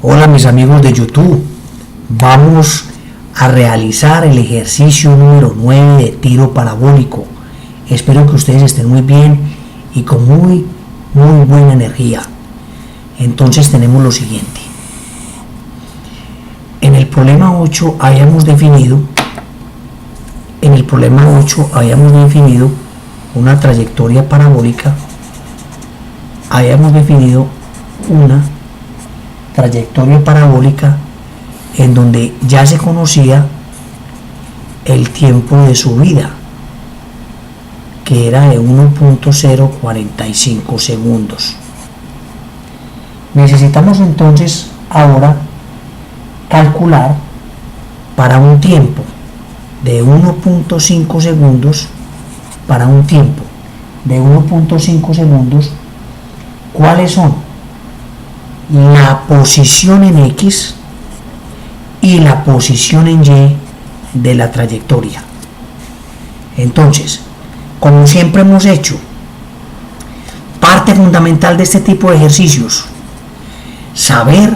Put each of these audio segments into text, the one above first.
Hola mis amigos de YouTube, vamos a realizar el ejercicio número 9 de tiro parabólico. Espero que ustedes estén muy bien y con muy buena energía. Entonces tenemos lo siguiente. En el problema 8 habíamos definido una trayectoria parabólica. Habíamos definido una trayectoria parabólica en donde ya se conocía el tiempo de subida, que era de 1.045 segundos. Necesitamos entonces ahora calcular para un tiempo de 1.5 segundos, cuáles son la posición en X y la posición en Y de la trayectoria. Entonces, como siempre hemos hecho, parte fundamental de este tipo de ejercicios, saber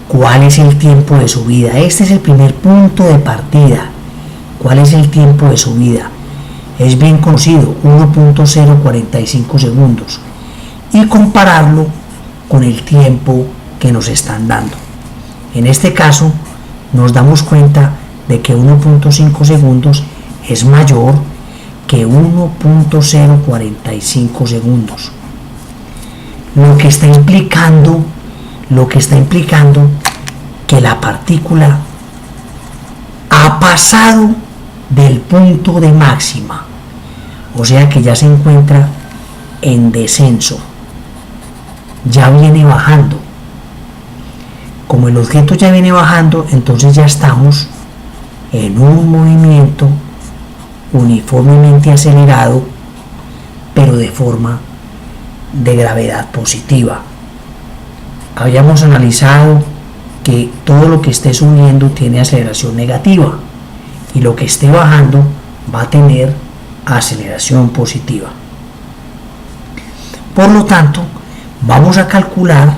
cuál es el tiempo de subida. Este es el primer punto de partida. ¿Cuál es el tiempo de subida? Es bien conocido, 1.045 segundos. Y compararlo con el tiempo que nos están dando. En este caso, nos damos cuenta de que 1.5 segundos es mayor que 1.045 segundos. Lo que está implicando que la partícula ha pasado del punto de máxima, o sea que ya se encuentra en descenso, ya viene bajando. Como el objeto ya viene bajando, entonces ya estamos en un movimiento uniformemente acelerado, pero de forma de gravedad positiva. Habíamos analizado que todo lo que esté subiendo tiene aceleración negativa y lo que esté bajando va a tener aceleración positiva. Por lo tanto, vamos a calcular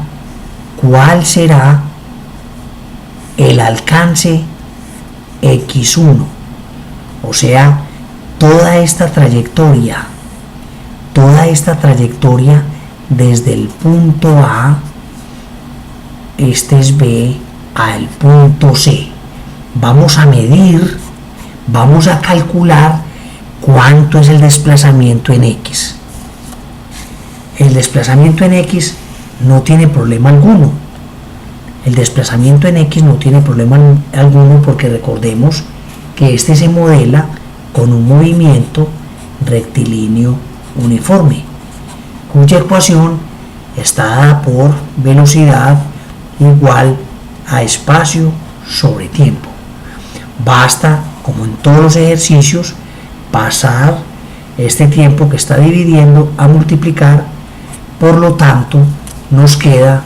cuál será el alcance X1, o sea, toda esta trayectoria desde el punto A, este es B, al punto C. Vamos a medir, vamos a calcular cuánto es el desplazamiento en X. El desplazamiento en X no tiene problema alguno. Porque recordemos que este se modela con un movimiento rectilíneo uniforme, cuya ecuación está dada por velocidad igual a espacio sobre tiempo. Basta, como en todos los ejercicios, pasar este tiempo que está dividiendo a multiplicar. Por lo tanto, nos queda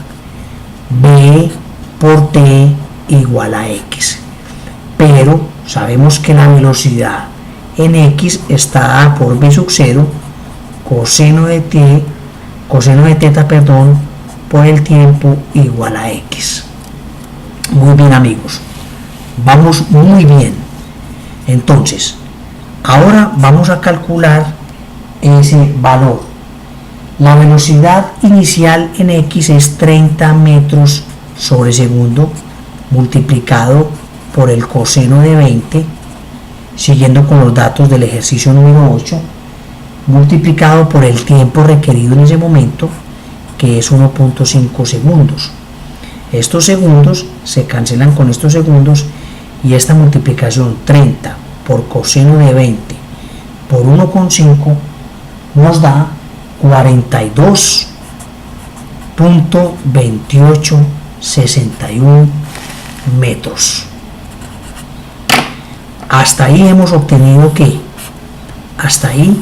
B por T igual a X. Pero sabemos que la velocidad en X está dada por B sub 0, coseno de teta, por el tiempo igual a X. Muy bien, amigos. Vamos muy bien. Entonces, ahora vamos a calcular ese valor. La velocidad inicial en X es 30 metros sobre segundo multiplicado por el coseno de 20, siguiendo con los datos del ejercicio número 8, multiplicado por el tiempo requerido en ese momento, que es 1.5 segundos. Estos segundos se cancelan con estos segundos y esta multiplicación 30 por coseno de 20 por 1.5 nos da 42.2861 metros. Hasta ahí hemos obtenido ¿qué? Hasta ahí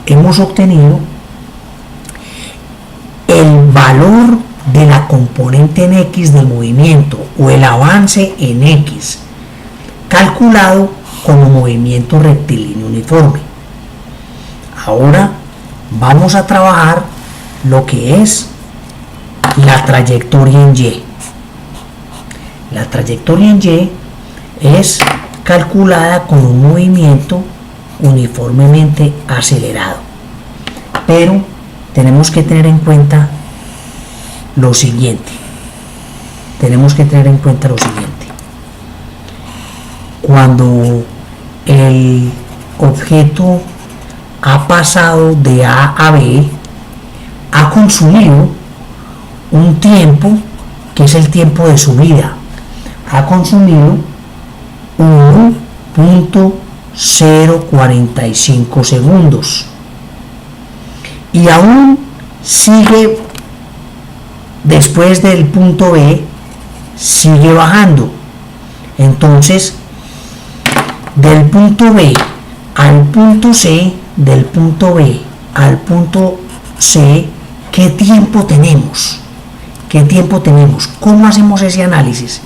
hemos obtenido el valor de la componente en X del movimiento o el avance en X, calculado como movimiento rectilíneo uniforme. Ahora vamos a trabajar lo que es la trayectoria en Y. La trayectoria en Y es calculada con un movimiento uniformemente acelerado. Pero tenemos que tener en cuenta lo siguiente. Cuando el objeto ha pasado de A a B, ha consumido un tiempo que es el tiempo de subida. Ha consumido 1.045 segundos y aún sigue, después del punto B, sigue bajando. Entonces, del punto B al punto C, del punto B al punto C, ¿qué tiempo tenemos? ¿Cómo hacemos ese análisis?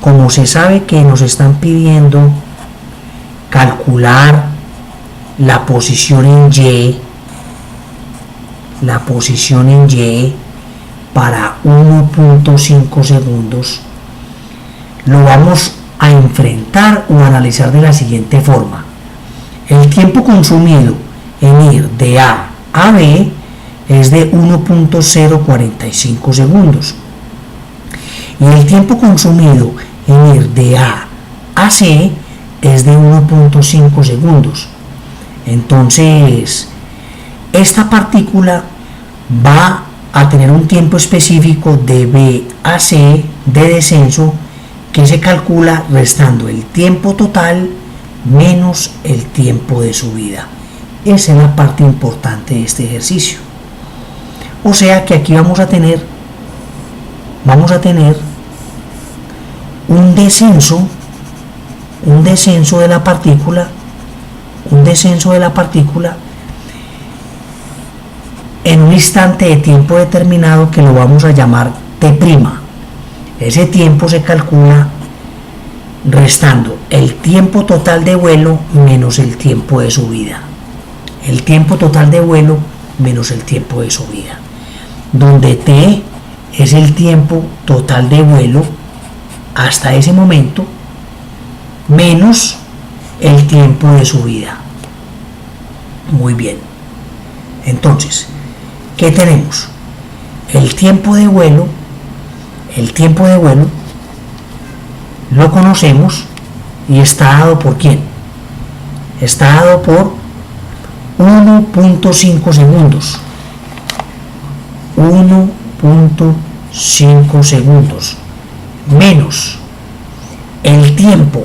Como se sabe que nos están pidiendo calcular la posición en Y para 1.5 segundos, lo vamos a enfrentar o analizar de la siguiente forma. El tiempo consumido en ir de A a B es de 1.045 segundos y el tiempo consumido en ir de A a C es de 1.5 segundos. Entonces, esta partícula va a tener un tiempo específico de B a C de descenso, que se calcula restando el tiempo total menos el tiempo de subida. Esa es la parte importante de este ejercicio. O sea que aquí vamos a tener un descenso de la partícula, en un instante de tiempo determinado que lo vamos a llamar T'. Ese tiempo se calcula restando el tiempo total de vuelo menos el tiempo de subida. Donde T es el tiempo total de vuelo hasta ese momento menos el tiempo de subida. Muy bien. Entonces, ¿qué tenemos? El tiempo de vuelo lo conocemos y está dado por ¿quién? Está dado por 1.5 segundos. 1.5 segundos menos el tiempo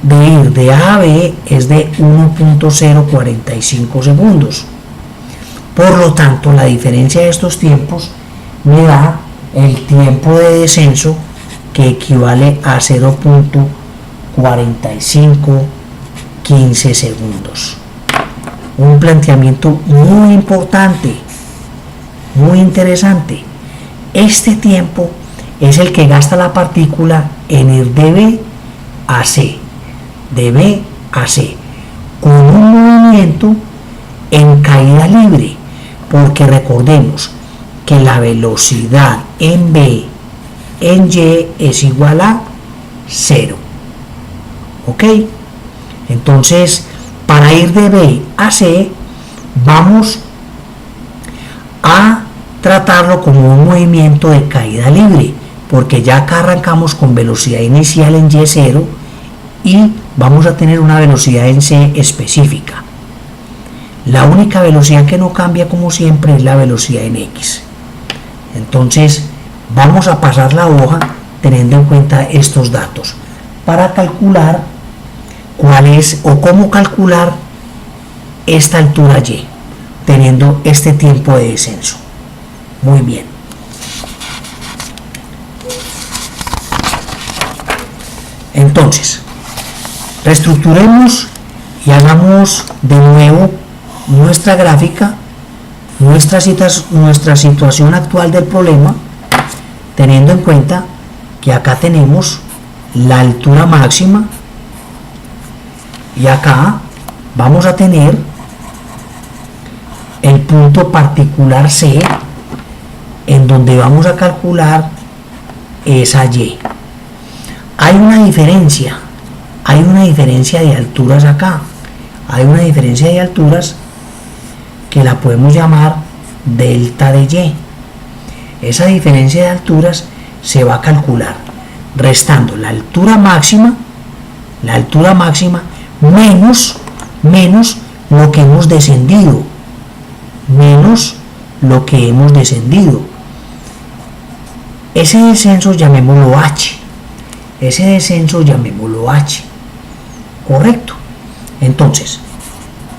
de ir de A a B es de 1.045 segundos. Por lo tanto, la diferencia de estos tiempos me da el tiempo de descenso, que equivale a 0.4515 segundos. Un planteamiento muy importante, muy interesante. Este tiempo es el que gasta la partícula en ir de B a C, con un movimiento en caída libre, porque recordemos que la velocidad en B en Y es igual a 0. ¿Ok? Entonces, para ir de B a C, vamos a tratarlo como un movimiento de caída libre, porque ya acá arrancamos con velocidad inicial en Y0 y vamos a tener una velocidad en C específica. La única velocidad que no cambia, como siempre, es la velocidad en X. Entonces, vamos a pasar la hoja teniendo en cuenta estos datos para calcular cuál es o cómo calcular esta altura Y, teniendo este tiempo de descenso. Muy bien. Entonces, reestructuremos y hagamos de nuevo nuestra gráfica, nuestra situación actual del problema, teniendo en cuenta que acá tenemos la altura máxima y acá vamos a tener el punto particular C, en donde vamos a calcular esa y. Hay una diferencia de alturas acá, hay una diferencia de alturas que la podemos llamar delta de y. Esa diferencia de alturas se va a calcular restando la altura máxima menos lo que hemos descendido, ese descenso llamémoslo h, correcto. Entonces,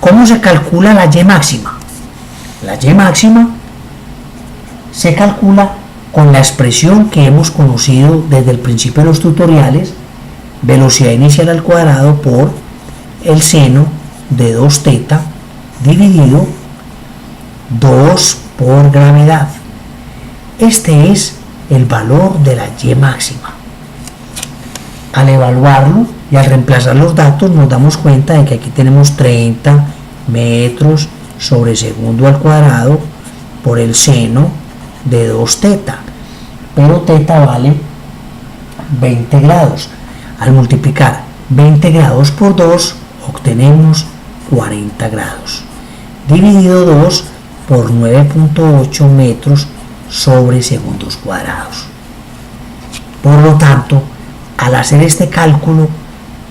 ¿cómo se calcula la y máxima? La y máxima se calcula con la expresión que hemos conocido desde el principio de los tutoriales, velocidad inicial al cuadrado por el seno de 2θ dividido 2 por gravedad. Este es el valor de la y máxima. Al evaluarlo y al reemplazar los datos nos damos cuenta de que aquí tenemos 30 metros sobre segundo al cuadrado por el seno de 2θ, pero θ vale 20 grados. Al multiplicar 20 grados por 2 obtenemos 40 grados, dividido 2 por 9.8 metros sobre segundos cuadrados. Por lo tanto, al hacer este cálculo,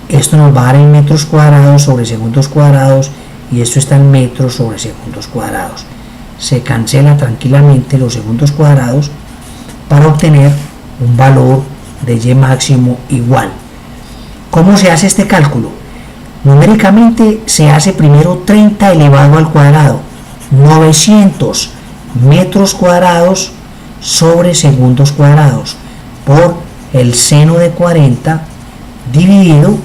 esto nos va a dar en metros cuadrados sobre segundos cuadrados y esto está en metros sobre segundos cuadrados. Se cancela tranquilamente los segundos cuadrados para obtener un valor de y máximo igual. ¿Cómo se hace este cálculo? Numéricamente se hace primero 30 elevado al cuadrado, 900 metros cuadrados sobre segundos cuadrados por el seno de 40 dividido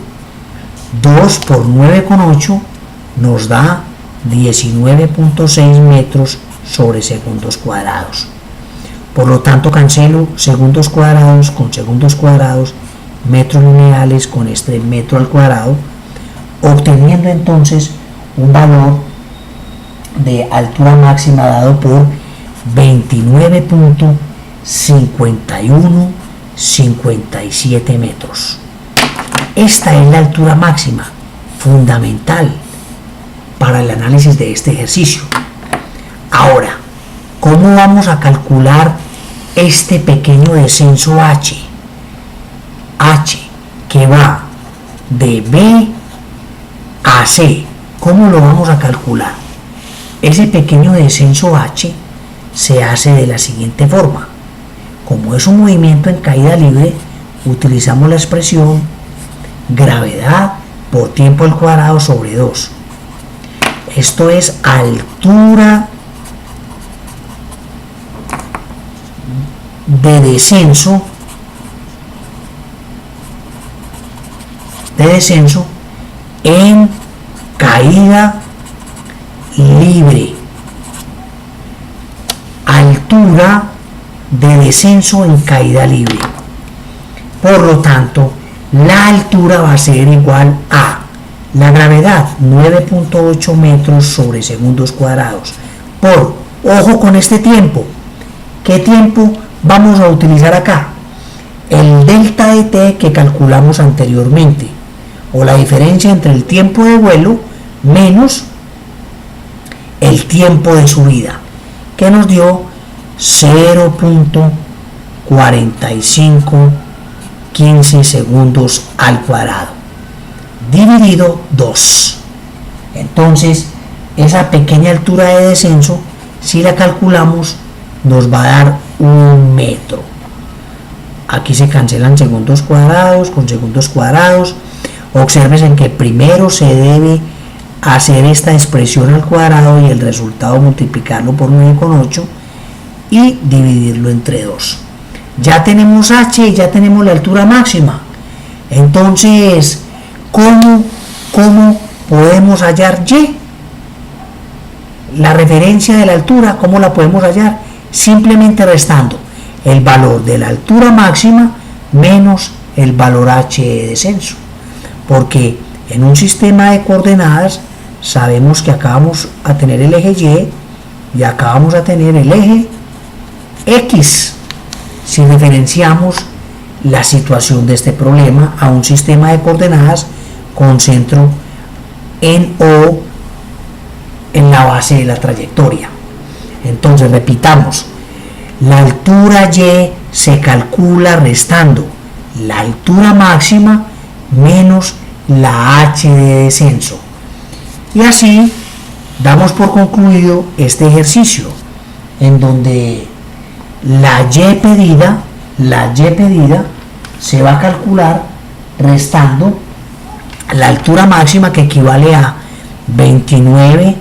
2 por 9,8 nos da 19.6 metros sobre segundos cuadrados. Por lo tanto, cancelo segundos cuadrados con segundos cuadrados, metros lineales con este metro al cuadrado, obteniendo entonces un valor de altura máxima dado por 29.5157 metros. Esta es la altura máxima fundamental para el análisis de este ejercicio. Ahora, ¿cómo vamos a calcular este pequeño descenso h? H que va de B a C. ¿Cómo lo vamos a calcular? Ese pequeño descenso h se hace de la siguiente forma. Como es un movimiento en caída libre, utilizamos la expresión gravedad por tiempo al cuadrado sobre 2. Esto es altura de descenso en caída libre. Altura de descenso en caída libre. Por lo tanto, la altura va a ser igual a la gravedad, 9.8 metros sobre segundos cuadrados, por, ojo con este tiempo, ¿qué tiempo vamos a utilizar acá? El delta de t que calculamos anteriormente, o la diferencia entre el tiempo de vuelo menos el tiempo de subida, que nos dio 0.4515 segundos al cuadrado, dividido 2. Entonces, esa pequeña altura de descenso, si la calculamos, nos va a dar 1 metro. Aquí se cancelan segundos cuadrados con segundos cuadrados. Observen que primero se debe hacer esta expresión al cuadrado y el resultado multiplicarlo por 9,8 y dividirlo entre 2. Ya tenemos h y ya tenemos la altura máxima. Entonces, ¿cómo podemos hallar y? La referencia de la altura, ¿cómo la podemos hallar? Simplemente restando el valor de la altura máxima menos el valor h de descenso. Porque en un sistema de coordenadas sabemos que acá vamos a tener el eje y acá vamos a tener el eje x. Si referenciamos la situación de este problema a un sistema de coordenadas con centro en O en la base de la trayectoria. Entonces repitamos, la altura Y se calcula restando la altura máxima menos la h de descenso. Y así damos por concluido este ejercicio en donde la y pedida se va a calcular restando la altura máxima, que equivale a 29.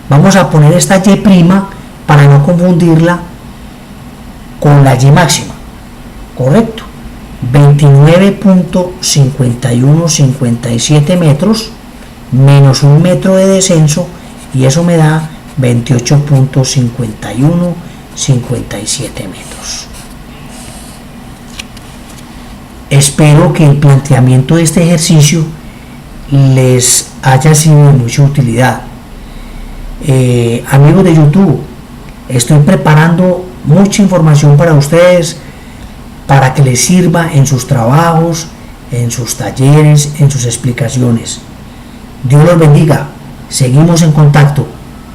Vamos a poner esta y' para no confundirla con la y máxima, correcto, 29.5157 metros menos 1 metro de descenso, y eso me da 28.5157 metros. Espero que el planteamiento de este ejercicio les haya sido de mucha utilidad. Amigos de YouTube, estoy preparando mucha información para ustedes, para que les sirva en sus trabajos, en sus talleres, en sus explicaciones. Dios los bendiga. Seguimos en contacto.